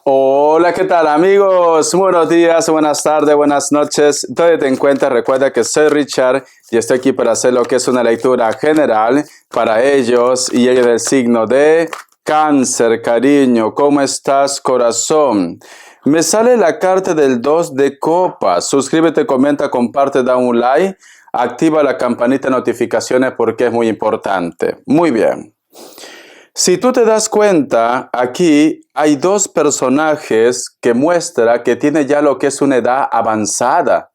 Hola, ¿qué tal amigos? Buenos días, buenas tardes, buenas noches. Donde te encuentras, recuerda que soy Richard y estoy aquí para hacer lo que es una lectura general para ellos y ellos del signo de Cáncer, cariño. ¿Cómo estás, corazón? Me sale la carta del 2 de copas. Suscríbete, comenta, comparte, da un like, activa la campanita de notificaciones porque es muy importante. Muy bien. Si tú te das cuenta, aquí hay dos personajes que muestra que tiene ya lo que es una edad avanzada.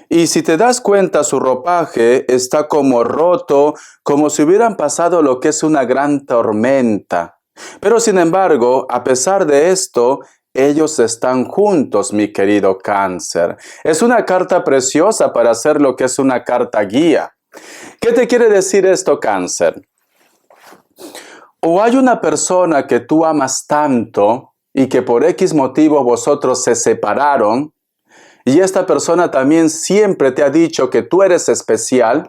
Y si te das cuenta, su ropaje está como roto, como si hubieran pasado lo que es una gran tormenta. Pero sin embargo, a pesar de esto, ellos están juntos, mi querido Cáncer. Es una carta preciosa para hacer lo que es una carta guía. ¿Qué te quiere decir esto, Cáncer? O hay una persona que tú amas tanto y que por X motivo vosotros se separaron y esta persona también siempre te ha dicho que tú eres especial,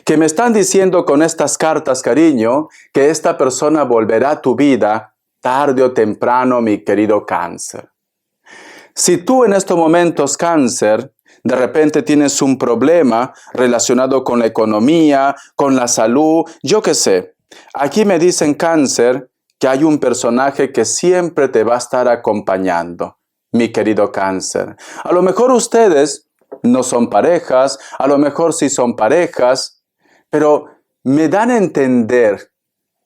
que me están diciendo con estas cartas, cariño, que esta persona volverá a tu vida tarde o temprano, mi querido Cáncer. Si tú en estos momentos, Cáncer, de repente tienes un problema relacionado con la economía, con la salud, yo qué sé. Aquí me dicen, Cáncer, que hay un personaje que siempre te va a estar acompañando, mi querido Cáncer. A lo mejor ustedes no son parejas, a lo mejor sí son parejas, pero me dan a entender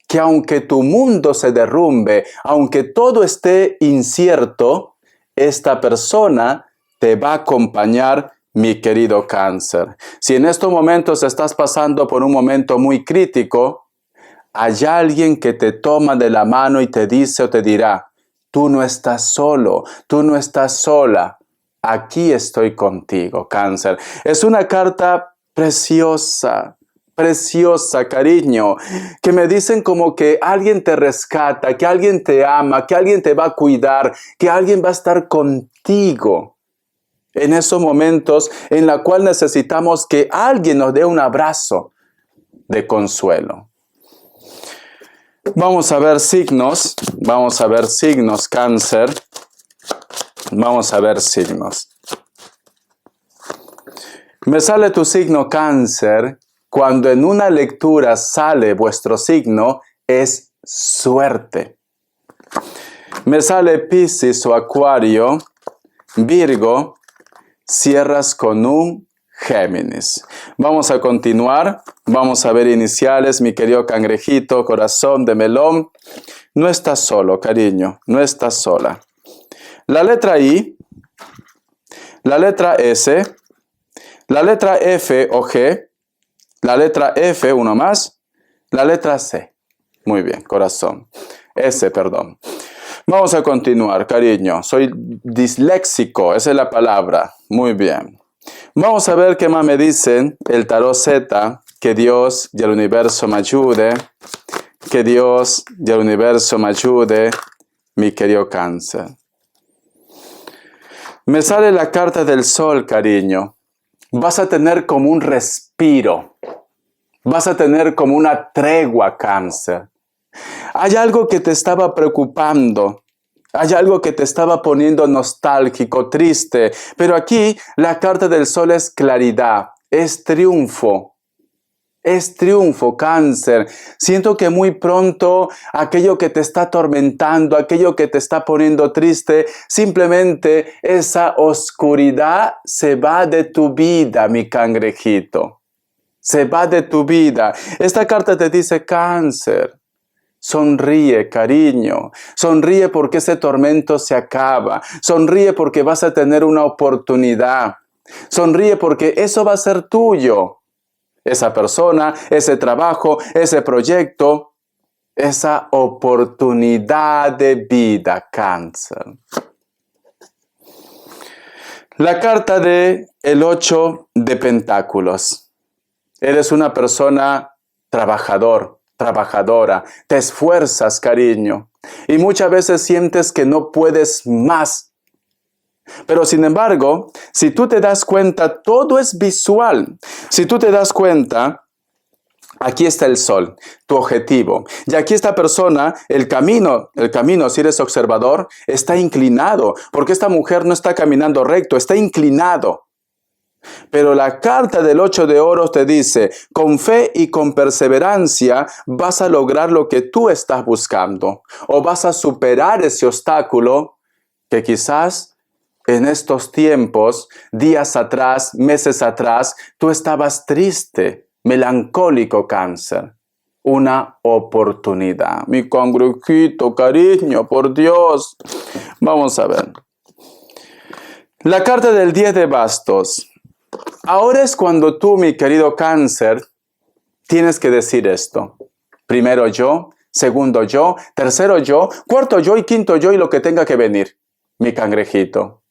que aunque tu mundo se derrumbe, aunque todo esté incierto, esta persona te va a acompañar, mi querido Cáncer. Si en estos momentos estás pasando por un momento muy crítico, hay alguien que te toma de la mano y te dice o te dirá, tú no estás solo, tú no estás sola, aquí estoy contigo, Cáncer. Es una carta preciosa, preciosa, cariño, que me dicen como que alguien te rescata, que alguien te ama, que alguien te va a cuidar, que alguien va a estar contigo en esos momentos en la cual necesitamos que alguien nos dé un abrazo de consuelo. Vamos a ver signos, Cáncer, vamos a ver signos. Me sale tu signo Cáncer, cuando en una lectura sale vuestro signo, es suerte. Me sale Piscis o Acuario, Virgo, cierras con un Géminis. Vamos a continuar, vamos a ver iniciales, mi querido cangrejito, corazón de melón. No estás solo, cariño, no estás sola. La letra I, la letra S, la letra F o G, la letra F, uno más, la letra C. Muy bien, corazón. S, perdón. Vamos a continuar, cariño. Soy disléxico, esa es la palabra. Muy bien. Vamos a ver qué más me dicen el tarot Z. Que Dios y el universo me ayude. Que Dios y el universo me ayude, mi querido Cáncer. Me sale la carta del Sol, cariño. Vas a tener como un respiro. Vas a tener como una tregua, Cáncer. Hay algo que te estaba preocupando. Hay algo que te estaba poniendo nostálgico, triste. Pero aquí la carta del Sol es claridad, es triunfo. Es triunfo, Cáncer. Siento que muy pronto aquello que te está atormentando, aquello que te está poniendo triste, simplemente esa oscuridad se va de tu vida, mi cangrejito. Se va de tu vida. Esta carta te dice, Cáncer, sonríe, cariño. Sonríe porque ese tormento se acaba. Sonríe porque vas a tener una oportunidad. Sonríe porque eso va a ser tuyo. Esa persona, ese trabajo, ese proyecto, esa oportunidad de vida, Cáncer. La carta de el 8 de Pentáculos. Eres una persona trabajadora, te esfuerzas, cariño, y muchas veces sientes que no puedes más. Pero sin embargo, si tú te das cuenta, todo es visual. Si tú te das cuenta, Aquí está el sol, tu objetivo. Y aquí esta persona, el camino, si eres observador, está inclinado, porque esta mujer no está caminando recto, está inclinado. Pero la carta del 8 de oros te dice, con fe y con perseverancia vas a lograr lo que tú estás buscando, o vas a superar ese obstáculo que quizás en estos tiempos, días atrás, meses atrás, tú estabas triste, melancólico, Cáncer. Una oportunidad. Mi cangrejito, cariño, por Dios. Vamos a ver. La carta del 10 de bastos. Ahora es cuando tú, mi querido Cáncer, tienes que decir esto. Primero yo, segundo yo, tercero yo, cuarto yo y quinto yo y lo que tenga que venir. Mi cangrejito.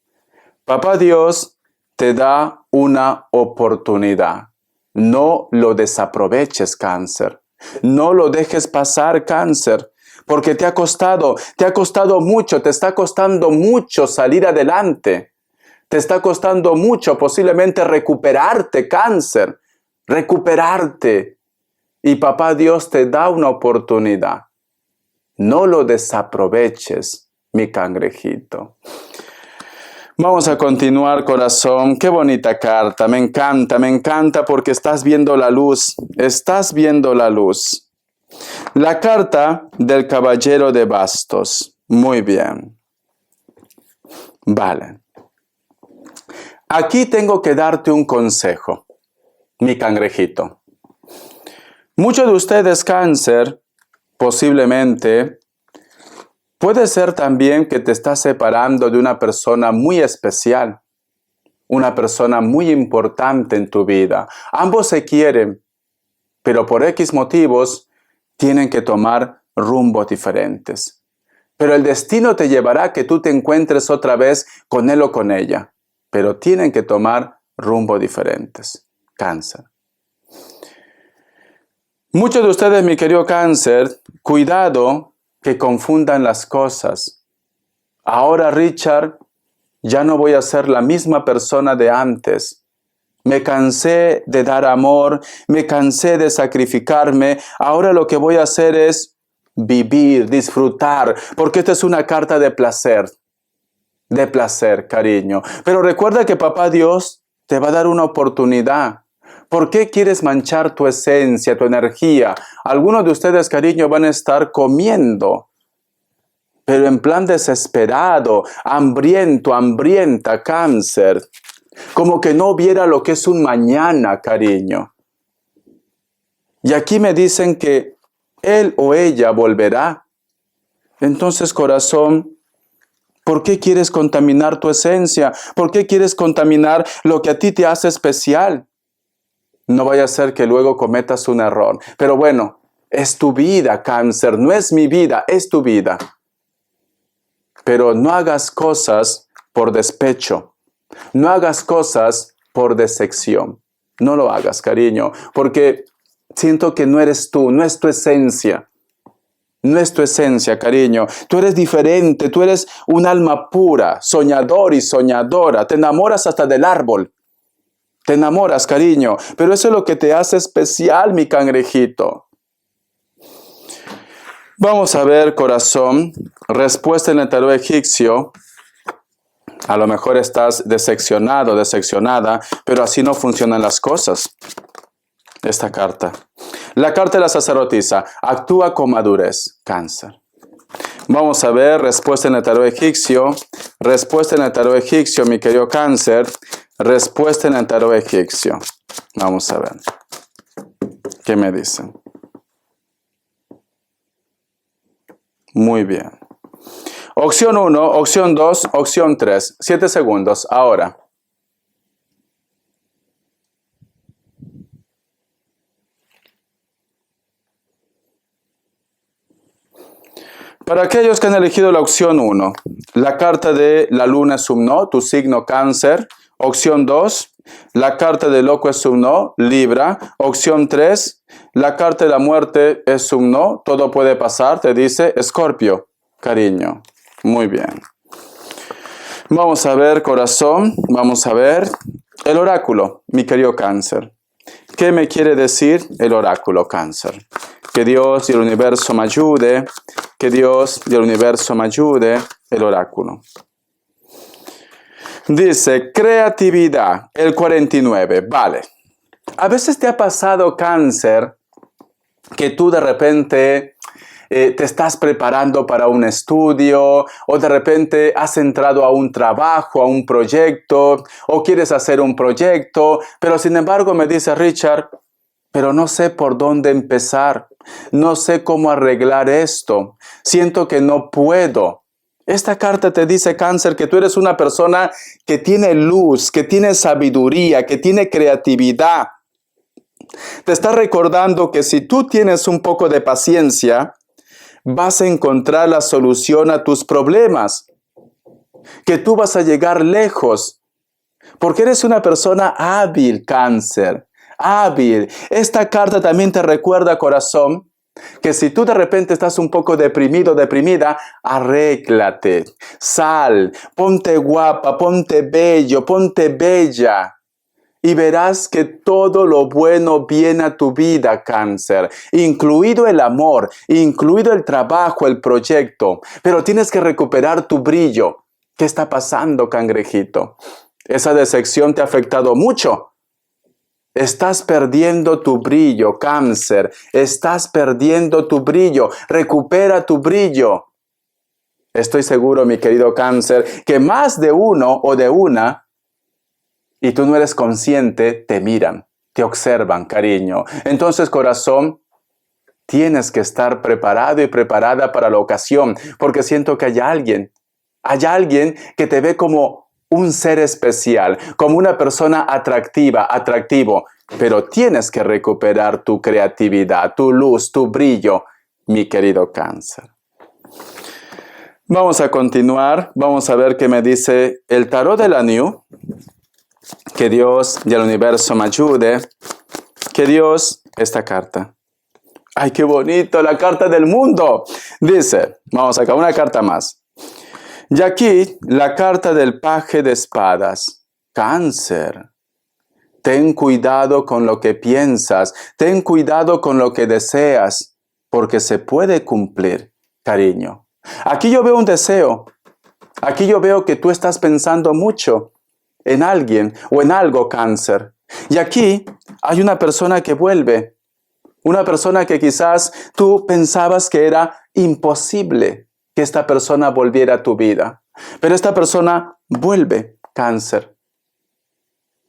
Papá Dios te da una oportunidad. No lo desaproveches, Cáncer. No lo dejes pasar, Cáncer, porque te ha costado mucho, te está costando mucho salir adelante. Te está costando mucho posiblemente recuperarte, Cáncer, recuperarte. Y Papá Dios te da una oportunidad. No lo desaproveches, mi cangrejito. Vamos a continuar, corazón. Qué bonita carta. Me encanta porque estás viendo la luz. Estás viendo la luz. La carta del caballero de bastos. Muy bien. Vale. Aquí tengo que darte un consejo, mi cangrejito. Muchos de ustedes, Cáncer, posiblemente, puede ser también que te estás separando de una persona muy especial, una persona muy importante en tu vida. Ambos se quieren, pero por X motivos tienen que tomar rumbos diferentes. Pero el destino te llevará a que tú te encuentres otra vez con él o con ella. Pero tienen que tomar rumbos diferentes. Cáncer. Muchos de ustedes, mi querido Cáncer, cuidado que confundan las cosas. Ahora, Richard, ya no voy a ser la misma persona de antes. Me cansé de dar amor, me cansé de sacrificarme. Ahora lo que voy a hacer es vivir, disfrutar, porque esta es una carta de placer. De placer, cariño. Pero recuerda que Papá Dios te va a dar una oportunidad. ¿Por qué quieres manchar tu esencia, tu energía? Algunos de ustedes, cariño, van a estar comiendo, pero en plan desesperado, hambriento, hambrienta, Cáncer. Como que no viera lo que es un mañana, cariño. Y aquí me dicen que él o ella volverá. Entonces, corazón, ¿por qué quieres contaminar tu esencia? ¿Por qué quieres contaminar lo que a ti te hace especial? No vaya a ser que luego cometas un error. Pero bueno, es tu vida, Cáncer. No es mi vida, es tu vida. Pero no hagas cosas por despecho. No hagas cosas por decepción. No lo hagas, cariño, porque siento que no eres tú, no es tu esencia. No es tu esencia, cariño. Tú eres diferente, tú eres un alma pura, soñador y soñadora. Te enamoras hasta del árbol. Te enamoras, cariño. Pero eso es lo que te hace especial, mi cangrejito. Vamos a ver, corazón. Respuesta en el tarot egipcio. A lo mejor estás decepcionado, decepcionada, pero así no funcionan las cosas. Esta carta. La carta de la sacerdotisa. Actúa con madurez, Cáncer. Vamos a ver, respuesta en el tarot egipcio. Respuesta en el tarot egipcio, mi querido Cáncer. Respuesta en el tarot egipcio. Vamos a ver. ¿Qué me dicen? Muy bien. Opción 1, opción 2, opción 3. 7 segundos. Ahora. Para aquellos que han elegido la opción 1, la carta de la luna es un no, tu signo Cáncer. Opción 2, la carta de loco es un no, Libra. Opción 3, la carta de la muerte es un no, todo puede pasar, te dice Escorpio, cariño. Muy bien. Vamos a ver, corazón, vamos a ver el oráculo, mi querido Cáncer. ¿Qué me quiere decir el oráculo Cáncer? Que Dios y el universo me ayude, que Dios y el universo me ayude, el oráculo. Dice, creatividad, el 49, vale. A veces te ha pasado, Cáncer, que tú de repente te estás preparando para un estudio, o de repente has entrado a un trabajo, a un proyecto, o quieres hacer un proyecto, pero sin embargo me dice Richard, pero no sé por dónde empezar, no sé cómo arreglar esto, siento que no puedo. Esta carta te dice, Cáncer, que tú eres una persona que tiene luz, que tiene sabiduría, que tiene creatividad. Te está recordando que si tú tienes un poco de paciencia, vas a encontrar la solución a tus problemas, que tú vas a llegar lejos, porque eres una persona hábil, Cáncer, hábil. Esta carta también te recuerda, corazón, que si tú de repente estás un poco deprimido, deprimida, arréglate, sal, ponte guapa, ponte bello, ponte bella. Y verás que todo lo bueno viene a tu vida, Cáncer, incluido el amor, incluido el trabajo, el proyecto. Pero tienes que recuperar tu brillo. ¿Qué está pasando, cangrejito? Esa decepción te ha afectado mucho. Estás perdiendo tu brillo, Cáncer. Estás perdiendo tu brillo. Recupera tu brillo. Estoy seguro, mi querido Cáncer, que más de uno o de una, y tú no eres consciente, te miran, te observan, cariño. Entonces, corazón, tienes que estar preparado y preparada para la ocasión, porque siento que hay alguien que te ve como un ser especial, como una persona atractiva, atractivo, pero tienes que recuperar tu creatividad, tu luz, tu brillo, mi querido Cáncer. Vamos a continuar, vamos a ver qué me dice el tarot de la New. Que Dios y el universo me ayude. Que Dios, esta carta. ¡Ay, qué bonito! La carta del mundo. Dice, vamos a sacar una carta más. Y aquí, la carta del paje de espadas. Cáncer. Ten cuidado con lo que piensas. Ten cuidado con lo que deseas. Porque se puede cumplir, cariño. Aquí yo veo un deseo. Aquí yo veo que tú estás pensando mucho en alguien o en algo, Cáncer. Y aquí hay una persona que vuelve. Una persona que quizás tú pensabas que era imposible que esta persona volviera a tu vida. Pero esta persona vuelve, Cáncer.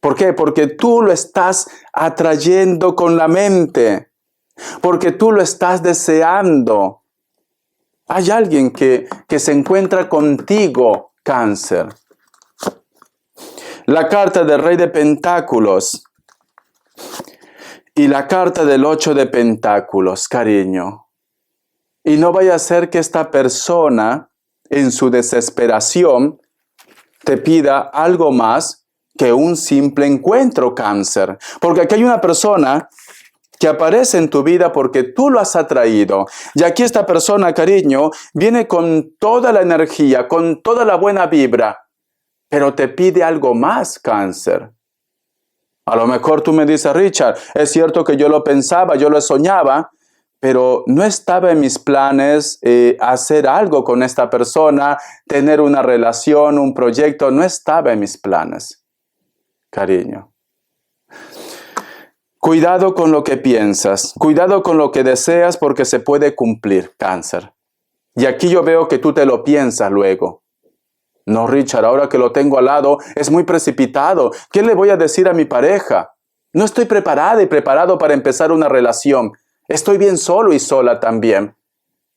¿Por qué? Porque tú lo estás atrayendo con la mente. Porque tú lo estás deseando. Hay alguien que se encuentra contigo, Cáncer. La carta del Rey de Pentáculos y la carta del 8 de Pentáculos, cariño. Y no vaya a ser que esta persona, en su desesperación, te pida algo más que un simple encuentro, Cáncer. Porque aquí hay una persona que aparece en tu vida porque tú lo has atraído. Y aquí esta persona, cariño, viene con toda la energía, con toda la buena vibra. Pero te pide algo más, Cáncer. A lo mejor tú me dices, Richard, es cierto que yo lo pensaba, yo lo soñaba, pero no estaba en mis planes hacer algo con esta persona, tener una relación, un proyecto, no estaba en mis planes. Cariño. Cuidado con lo que piensas, cuidado con lo que deseas porque se puede cumplir, Cáncer. Y aquí yo veo que tú te lo piensas luego. No, Richard, ahora que lo tengo al lado, es muy precipitado. ¿Qué le voy a decir a mi pareja? No estoy preparada y preparado para empezar una relación. Estoy bien solo y sola también.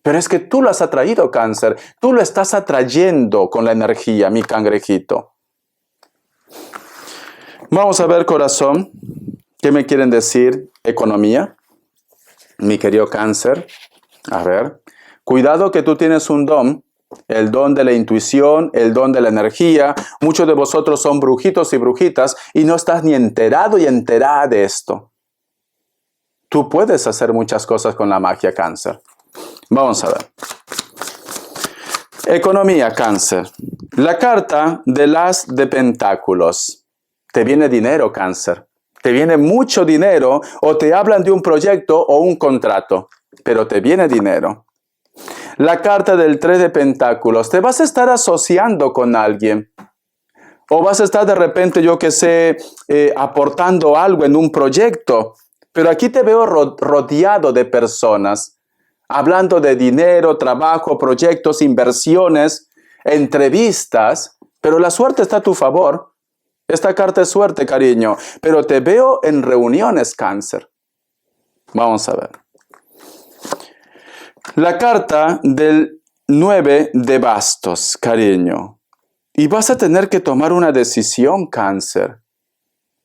Pero es que tú lo has atraído, Cáncer. Tú lo estás atrayendo con la energía, mi cangrejito. Vamos a ver, corazón, ¿qué me quieren decir? Economía, mi querido Cáncer. A ver, cuidado que tú tienes un don. El don de la intuición, el don de la energía. Muchos de vosotros son brujitos y brujitas y no estás ni enterado y enterada de esto. Tú puedes hacer muchas cosas con la magia, Cáncer. Vamos a ver. Economía, Cáncer. La carta del As de Pentáculos. Te viene dinero, Cáncer. te viene mucho dinero o te hablan de un proyecto o un contrato, pero te viene dinero. La carta del 3 de Pentáculos, te vas a estar asociando con alguien. O vas a estar de repente, yo que sé, aportando algo en un proyecto. Pero aquí te veo rodeado de personas, hablando de dinero, trabajo, proyectos, inversiones, entrevistas. Pero la suerte está a tu favor. Esta carta es suerte, cariño. Pero te veo en reuniones, Cáncer. Vamos a ver. La carta del 9 de bastos, cariño. Y vas a tener que tomar una decisión, Cáncer.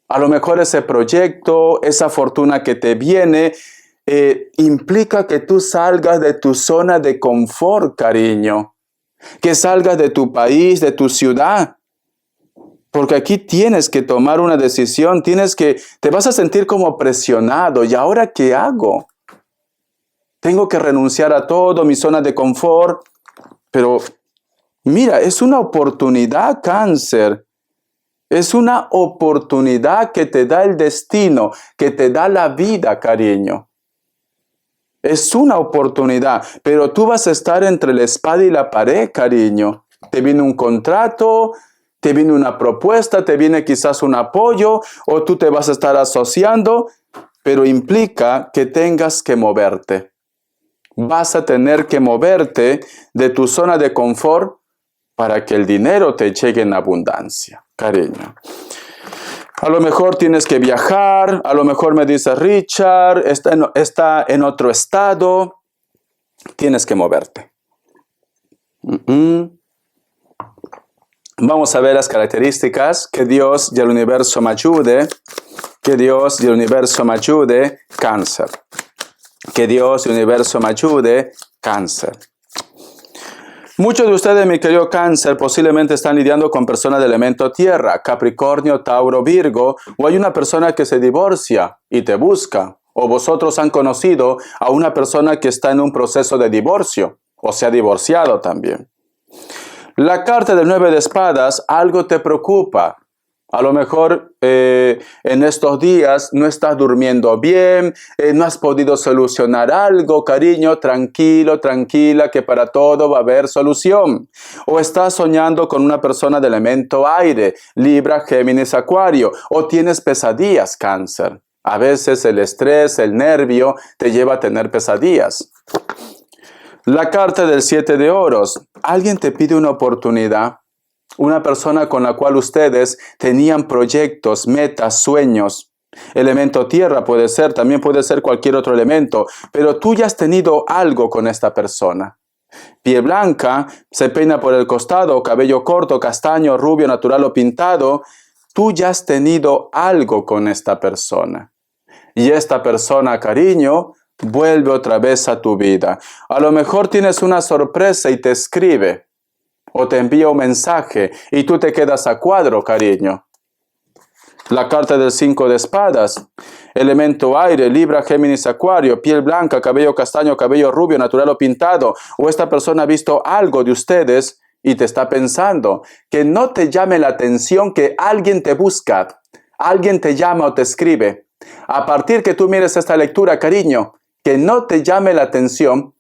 A lo mejor ese proyecto, esa fortuna que te viene, implica que tú salgas de tu zona de confort, cariño. Que salgas de tu país, de tu ciudad. Porque aquí tienes que tomar una decisión, te vas a sentir como presionado. ¿Y ahora qué hago? Tengo que renunciar a todo, mi zona de confort, pero mira, es una oportunidad, Cáncer. Es una oportunidad que te da el destino, que te da la vida, cariño. Es una oportunidad, pero tú vas a estar entre la espada y la pared, cariño. Te viene un contrato, te viene una propuesta, te viene quizás un apoyo, o tú te vas a estar asociando, pero implica que tengas que moverte. Vas a tener que moverte de tu zona de confort para que el dinero te llegue en abundancia, cariño. A lo mejor tienes que viajar, a lo mejor me dice Richard, está en otro estado, tienes que moverte. Vamos a ver las características, que Dios y el universo me ayude, que Dios y el universo me ayude, Cáncer. Que Dios y el universo me ayude, Cáncer. Muchos de ustedes, mi querido Cáncer, posiblemente están lidiando con personas de elemento tierra, Capricornio, Tauro, Virgo, o hay una persona que se divorcia y te busca, o vosotros han conocido a una persona que está en un proceso de divorcio, o se ha divorciado también. La carta del 9 de espadas, algo te preocupa. A lo mejor en estos días no estás durmiendo bien, no has podido solucionar algo, cariño, tranquilo, tranquila, que para todo va a haber solución. O estás soñando con una persona de elemento aire, Libra, Géminis, Acuario, o tienes pesadillas, Cáncer. A veces el estrés, el nervio te lleva a tener pesadillas. La carta del 7 de oros, alguien te pide una oportunidad. Una persona con la cual ustedes tenían proyectos, metas, sueños. Elemento tierra puede ser, también puede ser cualquier otro elemento, pero tú ya has tenido algo con esta persona. Piel blanca, se peina por el costado, cabello corto, castaño, rubio, natural o pintado. Tú ya has tenido algo con esta persona. Y esta persona, cariño, vuelve otra vez a tu vida. A lo mejor tienes una sorpresa y te escribe. O te envía un mensaje y tú te quedas a cuadro, cariño. La carta del 5 de espadas. Elemento aire, Libra, Géminis, Acuario, piel blanca, cabello castaño, cabello rubio, natural o pintado. O esta persona ha visto algo de ustedes y te está pensando. Que no te llame la atención que alguien te busca, alguien te llama o te escribe. A partir que tú mires esta lectura, cariño, que no te llame la atención.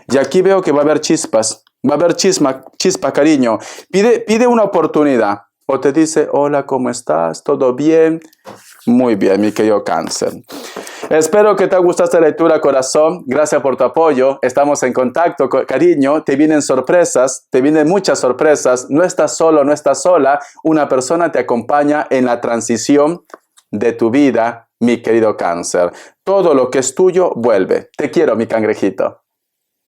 Y aquí veo que va a haber chispas. Va a haber chispa, cariño. Pide una oportunidad. O te dice, hola, ¿cómo estás? ¿Todo bien? Muy bien, mi querido Cáncer. Espero que te haya gustado esta lectura, corazón. Gracias por tu apoyo. Estamos en contacto, cariño. Te vienen sorpresas, te vienen muchas sorpresas. No estás solo, no estás sola. Una persona te acompaña en la transición de tu vida, mi querido Cáncer. Todo lo que es tuyo, vuelve. Te quiero, mi cangrejito.